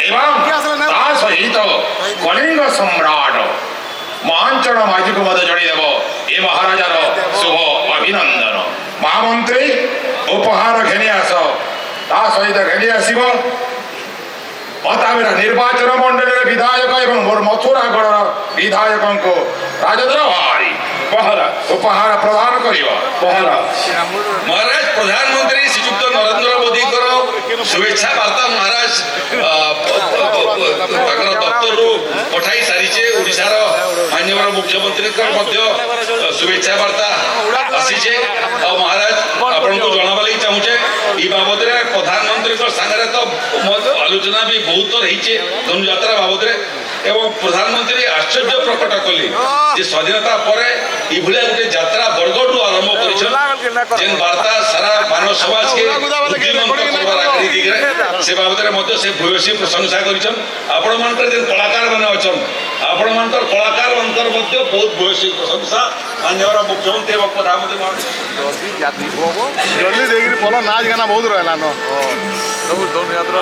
ଏବଂ ତା ସହିତ କଳିଙ୍ଗ ସମ୍ରାଟ ମହାଞ୍ଚଳ ମାଝୀକୁ ମଧ୍ୟ ଜଣାଇଦେବ ଏ ମହାରାଜାର ଶୁଭ ଅଭିନନ୍ଦନ। ମହାମନ୍ତ୍ରୀ ଉପହାର ଘେନି ଆସ, ତା ସହିତ ଘେନି ଆସିବ ଅତାବିରା ନିର୍ବାଚନ ମଣ୍ଡଳୀର ବିଧାୟକ ଏବଂ ମୋର ମଥୁରାଗଡ଼ର ବିଧାୟକଙ୍କୁ ରାଜଦ୍ରବାରୀ ଉପହାର ପ୍ରଦାନ କରିବ। ମହାରାଜ ପ୍ରଧାନମନ୍ତ୍ରୀ ଶ୍ରୀଯୁକ୍ତ ନରେନ୍ଦ୍ର ମୋଦୀଙ୍କର শুভেচ্ছা বার্তা মহারাজ তাঁর দপ্তরରୁ পঠাই সারিছে। ওড়িশার মাননীয় মুখ্যমন্ত্রী শুভেচ্ছা বার্তা আসিছে। মহারাজ আপনার জনাবা লাগি চাহুছে এই বাবদরে প্রধানমন্ত্রী সাংরে তো আলোচনা বি বহুত রয়েছে ধনুযাত্রা বাবদরে এবং প্রধানমন্ত্রী আশ্চর্য প্রকট কলে যে স্বাধীনতা পরে এইভাবে গোটে যাত্রা বরগড় আরম্ভ করেছেন যে বার্তা সারা মানব সমাজকে বুদ্ধিমন্ত করবার আগে দিকে সে বাবদরে মধ্যে সে ভূয়সী প্রশংসা করেছেন। আপন মানকর যে কলাকার মানে অছন আপন মানকর কলাকার মানকর মধ্যে বহুত ভূয়সী প্রশংসা মাননীয় মুখ্যমন্ত্রী এবং প্রধানমন্ত্রী জলদি দেখি বলো নাচ গানা বহুত রহলা ন ସବୁ ଧନୁଯାତ୍ରା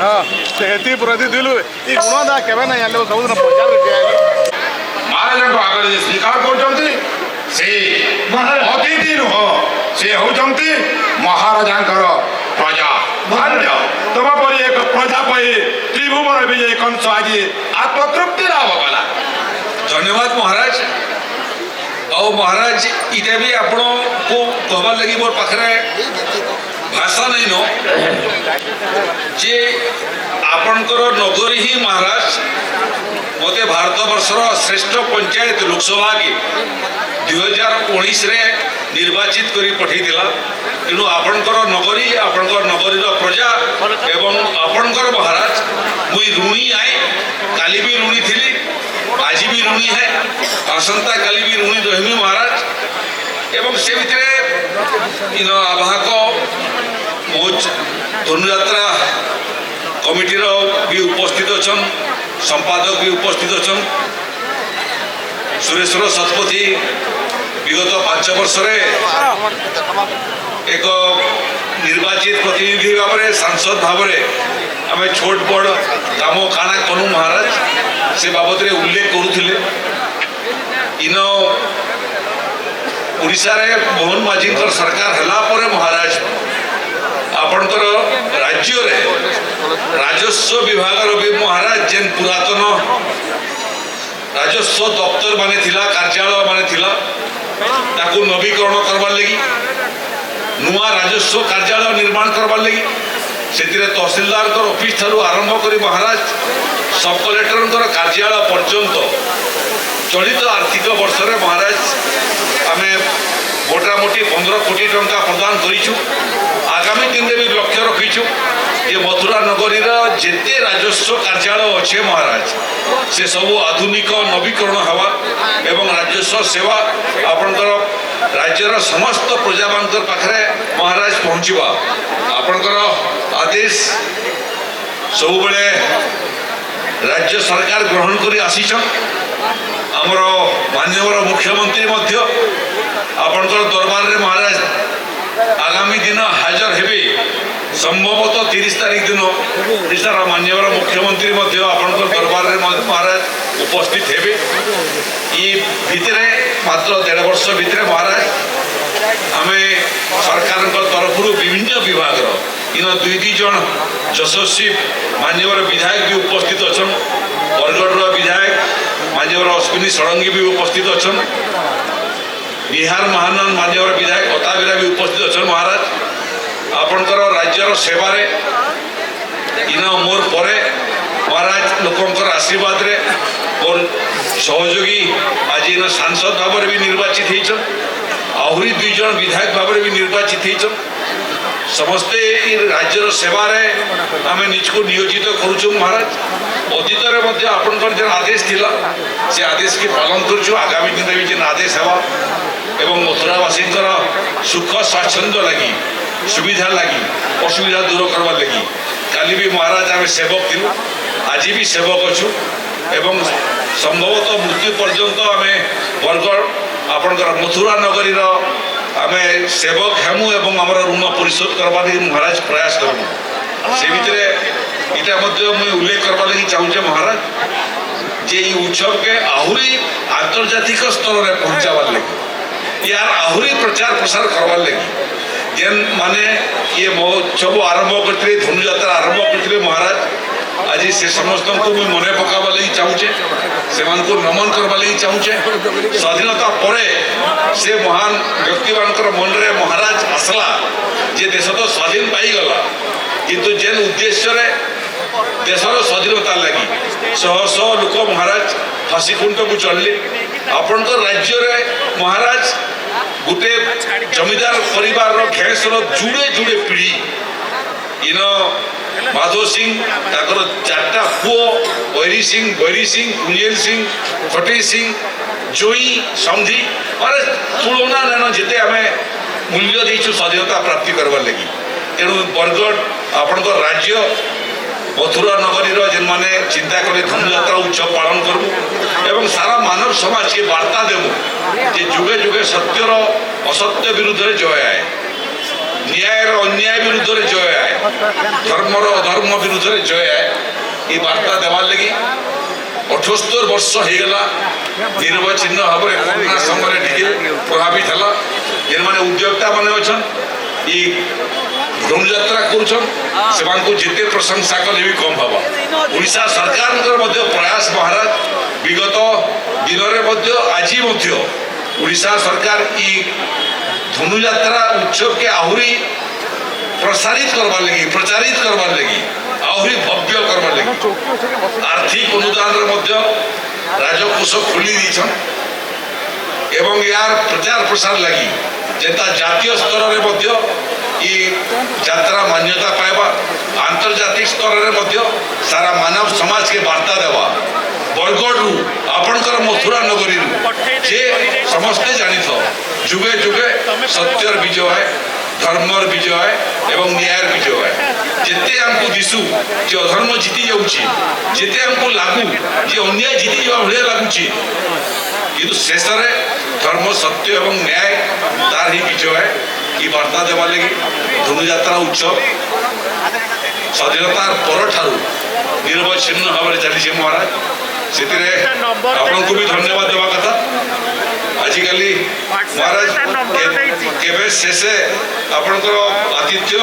ହଁ ସେ ହେତି ପ୍ରତି ଦିଲୁ ଇ ଗୁଣଦା କେବେ ନାଇଁ ଆଣିଲେ ସବୁଦିନ ପଚାର ମହାରାଜାଙ୍କ ଆଗରେ ଯେ ସ୍ୱୀକାର କରୁଛନ୍ତି ସେ ଅତିଥି ନୁହଁ, ସେ ହେଉଛନ୍ତି ମହାରାଜାଙ୍କର ପ୍ରଜା। ଧନ୍ୟ ତମ ପରି ଏକ ପ୍ରଜା ପାଇଁ ତ୍ରିଭୁବନ ବିଜୟ କଂସ ଆଜି ଆତ୍ମତୃପ୍ତି ଲାଭ କଲା। ଧନ୍ୟବାଦ ମହାରାଜ। ଆଉ ମହାରାଜ ଇଟା ବି ଆପଣଙ୍କୁ କହିବାର ଲାଗି ମୋର ପାଖରେ ଭାଷା ନାଇଁ ନ ଯେ ଆପଣଙ୍କର ନଗରୀ ହିଁ ମହାରାଜ ମୋତେ ଭାରତବର୍ଷର ଶ୍ରେଷ୍ଠ ପଞ୍ଚାୟତ ଲୋକସଭାକେ 2019ରେ ନିର୍ବାଚିତ କରି ପଠାଇଥିଲା। ତେଣୁ ଆପଣଙ୍କର ନଗରୀ ଆପଣଙ୍କର ନଗରୀର ପ୍ରଜା ଏବଂ ଆପଣଙ୍କର ମହାରାଜ ମୁଇଁ ଋଣୀ ଆଏ। କାଲି ବି ଋଣୀ ଥିଲି, ଆଜି ବି ଋଣୀ ହେ, ଆସନ୍ତା କାଲି ବି ଋଣୀ ରହିବି ମହାରାଜ। এবং সে ভিতরে আবাহক মৌজ ধনুযাত্রা কমিটির বি উপস্থিত অছন, সম্পাদক বি উপস্থিত অছন। সুরেশ্বর শতপথী বিগত 5 বর্ষরে এক নির্বাচিত প্রতিনিধি ভাবে সাংসদ ভাবে আমি ছোট বড় কাম কানা কলু মহারাজ সে বাবদরে উল্লেখ করুলে। ইন ওড়িশারে মোহন মাঝীঙ্কর সরকার হেলা পরে মহারাজ আপনার রাজ্যরে রাজস্ব বিভাগর বি মহারাজ যেন পুরাতন রাজস্ব দপ্তর মানে থিলা, কার্যালয় মানে থিলা, তাকে নবীকরণ করবার লাগি নূয়া রাজস্ব কার্যালয় নির্মাণ করবার লাগি সেতিরে তহসিলদারଙ୍କର অফিস ঠাରୁ আরম্ভ করে মহারাজ সব কলেক্টরଙ୍କର কার্যালয় পর্যন্ত চলিত আর্থিক বর্ষরে মহারাজ আমি মোটামুটি 15 কোটি টঙ্কা প্রদান করিছু। আগামী দিনে বি লক্ষ্য রখিছু যে মথুরা নগরীর যেতে রাজস্ব কার্যালয় অছে মহারাজ সে সবু আধুনিক নবীকরণ হওয়া এবং রাজস্ব সেবা আপনার রাজ্যর সমস্ত প্রজামানকর পাখে মহারাজ পৌঁছবা। আপনার আদেশ সবুলে রাজ্য সরকার গ্রহণ করে আসিছন। আমার মাননীয় মুখ্যমন্ত্রী মধ্য আপনার দরবারে মহারাজ আগামী দিন হাজর হেবে। সম্ভবতঃ 30 তারিখ দিন ওড়িশার মাননীয় মুখ্যমন্ত্রী মধ্য আপনার দরবারে মহারাজ উপস্থিত হেবে। ই ভিতরে মাত্র 1.5 বর্ষ ভিতরে মহারাজ আমি সরকার তরফর বিভিন্ন বিভাগর ইন 2 জন যশস্বী মাননীয় বিধায়ক বি উপস্থিত অছন। বরগড়র বিধায়ক মাননীয় অশ্বিনী ষড়ঙ্গী বি উপস্থিত অছন। বিহার মহানন মাননীয় বিধায়ক অতাবিরা বি উপস্থিত অছন। মহারাজ আপনার রাজ্যর সেবারে ইন মোর পরে মহারাজ লোকঙ্কর আশীর্বাদরে মোর সহযোগী আজ ইন সাংসদ ভাবে বি নির্বাচিত হয়েছেন। আহুরি 2 জন বিধায়ক ভাবে বি নির্বাচিত হয়েছেন। সমস্তে এই রাজ্যর সেবারে আমি নিজকে নিয়োজিত করছু মহারাজ। অতীতরে মধ্যে আপনার যে আদেশ লা সে আদেশকে পালন করছু। আগামী দিনে বি যে আদেশ হওয়া এবং মথুরাবাসীঙ্কর সুখ স্বাচ্ছন্দ্য লাগি সুবিধা লাগি অসুবিধা দূর করবার লাগি কালি বি মহারাজ আমি সেবক ଥିଲୁ, আজি বি সেবক অছু এবং সম্ভবতঃ মৃত্যু পর্যন্ত আমি বরগড় আপনার মথুরা নগরীর আমি সেবক হেমু এবং আমার ঋণ পরিশোধ করবার মহারাজ প্রয়াস করবু। से भितर इटा मुझे उल्लेख करवा लगी चाहूचे महाराज जे ई उत्सव के आहुरी आंतर्जातिक स्तर में पहुंचावार लगी यार आहुरी प्रचार प्रसार करवार लगी जेन माने ये महोत्सव आरंभ करते धनुजात्रा आरंभ करते महाराज आज से समस्त को मुझे मने पकावा लगी चाहूचे से नमन करवा लगी चाहूचे स्वाधीनता परे से महान व्यक्ति मानकर मन रे महाराज आसला जे देश तो स्वाधीन पाई गला किंतु जेन उद्देश्य रे देशर स्वाधीनता लगी शह शह लोक महाराज फाँसी खुंट को चलले आपण राज्य रे महाराज गोटे जमीदार परिवार घेसर जुड़े जुड़े पीढ़ी इन माधव सिंह ताकर चार्टा पुओ वैरी सिंह कुंजेल सिंह फटेई सिंह जोई समझी मारे तुलना नान जिते आम मूल्य देचु स्वाधीनता प्राप्ति करवार लगी तेणु बरगढ़ आपण राज्य मथुरा नगरी जेन मैंने चिंता कले धनुजात्रा उत्सव पालन करूँ एवं सारा मानव समाज के वार्ता देवु जे जुगे जुगे सत्यर असत्य विरुद्ध जय आए न्याय अन्याय विरुद्ध जय आए धर्मर अधर्म विरुद्ध जय आए ये वार्ता देवार लगी 78 वर्ष होगा निर्वचिन्न भाव में कोरोना समय टे प्रभावित है जेन मैंने उद्योक्ता मैंने अच्छा धनुजात्रा कर जिते प्रशंसा कले भी कम हम ओडिशा सरकार प्रयास महाराज विगत दिन में आज ओडिशा सरकार धनुजात्रा उत्सव के आहुरी प्रसारित करवार लगी प्रचारित करवार लगी आहुरी भव्य करवार लगी आर्थिक अनुदान राजकोष खोली दीछन एवं यार प्रचार प्रसार लगी जेता जातीय स्तर में यात्रा मान्यता पाइबा आंतर्जातिक स्तर में सारा मानव समाज के वार्ता देवा बरगढ़ आपणकर मथुरा नगरी जे समस्ते जानी जुगे जुगे सत्यर विजय है धर्मर विजय है एवं न्यायर विजय है जिते हमको दिशु जे अधर्म जीति जाऊँगी जिते हमको लागू जे अन्याय जीति जा भाया लगुच किंतु शेष धर्म सत्य एवं न्याय तार ही विजय है कि वार्ता देवा लगी धनुजात्रा उत्सव स्वाधीनता पर ठारू निर्वचिन्न भाव में चली महाराज से आपन को भी धन्यवाद देवा कथा आजिकल महाराज केवे शेषे आपनकर आतिथ्य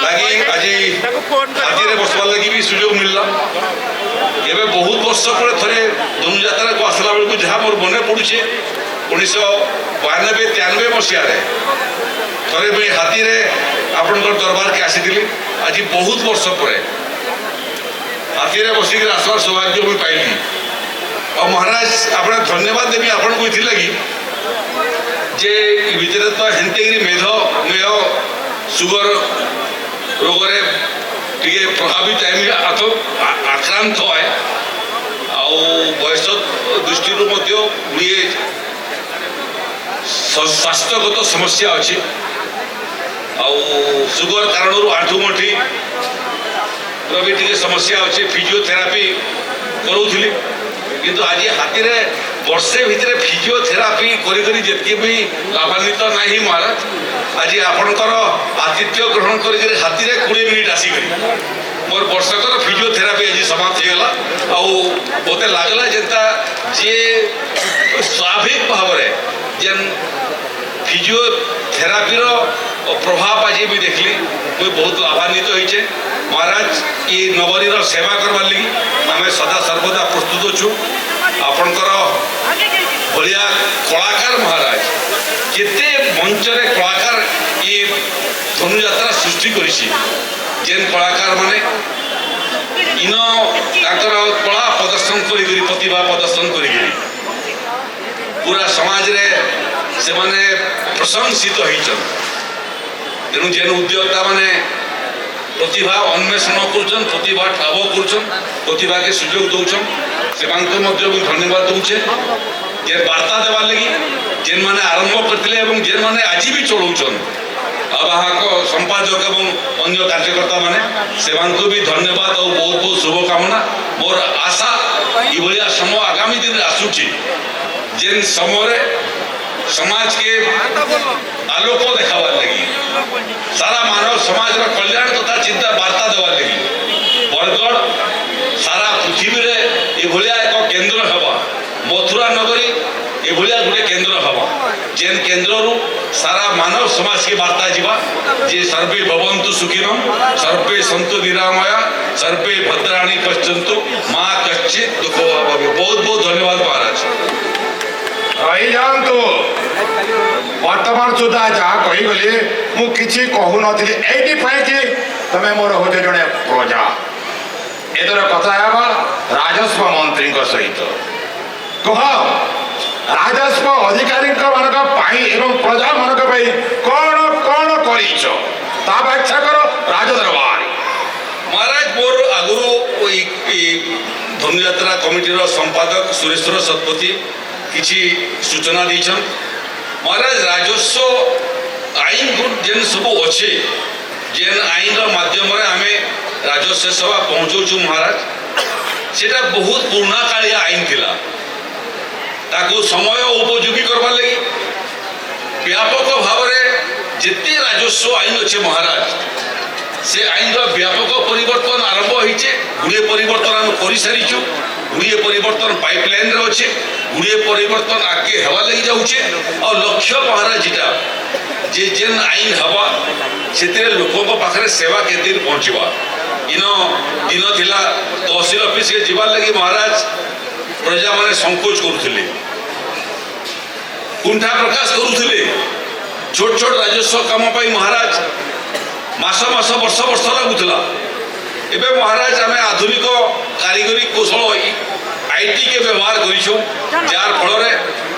लगी आज हाथी बसवार लगी भी सुजोग मिलला एवं बहुत वर्ष पर थे धनुजात्रा को आसला बेलू जहाँ मोर मन पड़ुचे 1992-93 मसीह थे मुझे हाथी आपणकर दरबार के आसी आज बहुत वर्ष पर हाथी बसिक आसवार सौभाग्य भी पाइली और महाराज आप धन्यवाद देवी आपन को लगी जे भितर तो हेन्तेगिरी मेह सुगर रोग टे प्रभावित आक्रांत है आयस दृष्टि गुड़िए स्वास्थ्यगत समस्या अच्छी सुगर कारण आंठुगंठी भी टे समस्या अच्छे फिजियोथेरापी करूली किंतु आज हाथी वर्षे भितर फिजियोथेरापी करी जितकी भी लाभान्वित नहीं महाराज आज आपणकर आतिथ्य ग्रहण कर हाथी 20 मिनिट आसिक मोर वर्षकर फिजियोथेरापी आज समाप्त होगा आते लगला जेनता जे स्वाभाविक भाव जेन फिजियोथेरापीर प्रभाव आज भी देखली मुझे बहुत लाभान्वित होइछे महाराज ये नगरीर सेवा करवार लगी आम सदा सर्वदा प्रस्तुत अच्छु आपणकर भाया कलाकार महाराज केते मंचरे कलाकार ये धनुजात्रा सृष्टि करिछि जेन कलाकार माने इन ताकर कला प्रदर्शन करी प्रतिभा प्रदर्शन करी पूरा समाज रे से माने प्रशंसित होइछन तेणु जेन उद्योक्ता माने प्रतिभा अन्वेषण कर प्रतिभा ठाव कर प्रतिभा के सुजोग दौन से धन्यवाद दूचे जे वार्ता देवार लगी जेन मैंने आरंभ करते जेन मैंने आज भी चलाऊन आवाहक संपादक और अन्य कार्यकर्ता मैंने से भी धन्यवाद और बहुत बहुत शुभकामना मोर आशा ये समय आगामी दिन आसूची जेन समय समाज के आलोक देखावार लगी सारा मानव समाज कल्याण तथा चिंता वार्ता देवार मानव समाज के वार्ता जीवा जे सर्वे भवन्तु सुखिनः सर्वे सन्तु निरामया सर्वे भद्राणि पश्यन्तु माँ कश्चित् दुःखो वा भवेत्। बहुत बहुत धन्यवाद महाराज। रही जातु वर्तमान सुधा जहाँ कहीगली मुझे कहून कि तमें मोर हूँ जड़े प्रजा एदर कथा राजस्व मंत्री सहित कह राजस्व अधिकारी एवं प्रजा मान कौन कौन कर व्याख्या कर राजदरबार। महाराज मोर आगुरु धनुयात्रा कमिटीर संपादक सुरेश्वर शतपथी किसी सूचना दीछन। महाराज राजस्व आईन जेन सब अच्छे जेन आईन माध्यम आम राजस्व सेवा पहुँचाऊँ महाराज सेटा बहुत पुराना कालिया आईन थिला ताकू समय उपयोगी करवार लगी व्यापक भाव में जिते राजस्व आईन अच्छे महाराज से आईन व्यापक परिवर्तन आरंभ होइछे गुड़े परिवर्तन आम कर सारीचु गुड़े परिवर्तन पाइपलाइन रे अच्छे गुड़े परिवर्तन आगे हवा लगी जाऊे और लक्ष्य महाराज जीटा जे जेन आईन हवा से लोकों पाखे सेवा केते पहुँचवा इन दिन थिला तहसील ऑफिस के जीवार लगी महाराज प्रजा माने संकोच करुले कुंठा प्रकाश करुले छोट छोट राजस्व काम महाराज मास मास वर्ष वर्ष लगुला एवं महाराज आम आधुनिक कारीगरी कौशल आईटी के व्यवहार करूँ जार फल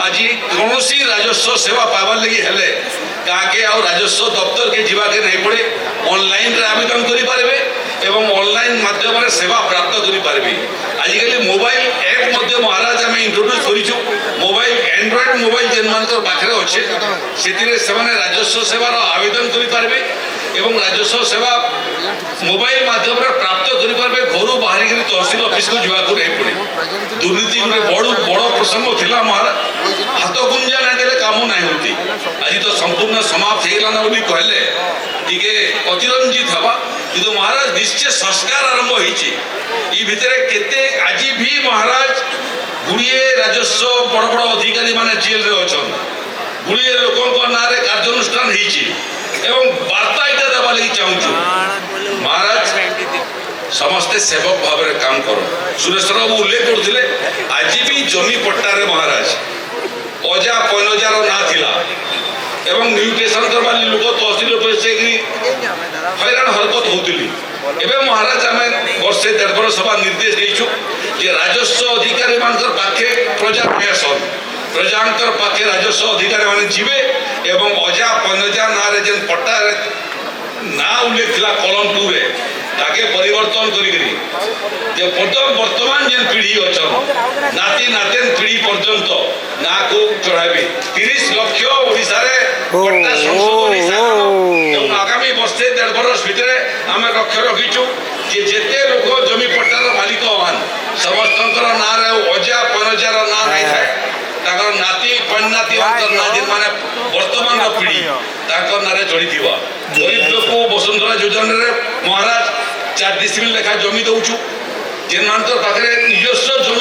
आज कौन राजस्व सेवा पाइबार लगी हेले क्या राजस्व दफ्तर के जीवाके नहीं पड़े ऑनलाइन रे आवेदन करें एवं ऑनलाइन माध्यम सेवा प्राप्त करें। आजिकल मोबाइल ऐप मध्य महाराज आम इंट्रोड्यूस करूँ मोबाइल एंड्रॉइड मोबाइल जेन मान पाखे अच्छे से राजस्व सेवार आवेदन करें एवं राजस्व सेवा मोबाइल माध्यम प्राप्त करें घर बाहर तहसील ऑफिस को जावाक नहीं पड़े। दुर्नीति गोटे बड़ प्रसंग थिला महाराज हाथ गुंजा ना देले काम नहीं होती आज तो संपूर्ण समाप्त होगलाना बोली कहले टिके अतिरंजित हवा कि महाराज निश्चय संस्कार आरंभ होइछि भितर केते आज भी महाराज गुड़िए राजस्व बड़ बड़ अधिकारी माने जेल रे अछन गुड़िए लोकों ना रे कार्यानुष्ठान होइछि एवं वार्ता इटा देवा लगी चाहूँ महाराज समस्ते सेवक भाव में काम करो सुरेश्वर बाबू उल्लेख करते आज भी जमी पट्टारे महाराज अजा पैनजार ना थिला एवं म्यूटेशन करवा लोक तहसील हैरान हरकत होती एवं महाराज आम वर्षे 1.5 वर्ष सभा निर्देश देचु जे राजस्व अधिकारी मान पाखे प्रजा पेसन प्रजांकर पाखे राजस्व अधिकारी माने जीवे एवं अजा पैनजा ना रे जेन पट्टा ना उल्लेख थिला कलम 2 रे ताके परिवर्तन करी वर्तमान जेन पीढ़ी अच्छा नाती नातेन पीढ़ी पर्यंत ना को चढ़ाबे 30 लाख ओडिसा रे पट्टा संशोधन एवं आगामी वर्षे 1.5 वर्ष भितर आम लक्ष्य रखीचु जे जेते लोक जमी पट्टार मालिक हन समस्तंकर ना रे अजा पैनजार ना नहीं थाए ताकर नाती पन्नाती अंतर नाती माने वर्तमान पीढ़ी ताकर नारे चढ़ी थिबा गरीब लोक वसुंधरा योजना रे महाराज 4 डिसिमिल लेखा जमी दउछु जेन मानकर पाखरे ନିଜସ୍ୱ ଜମି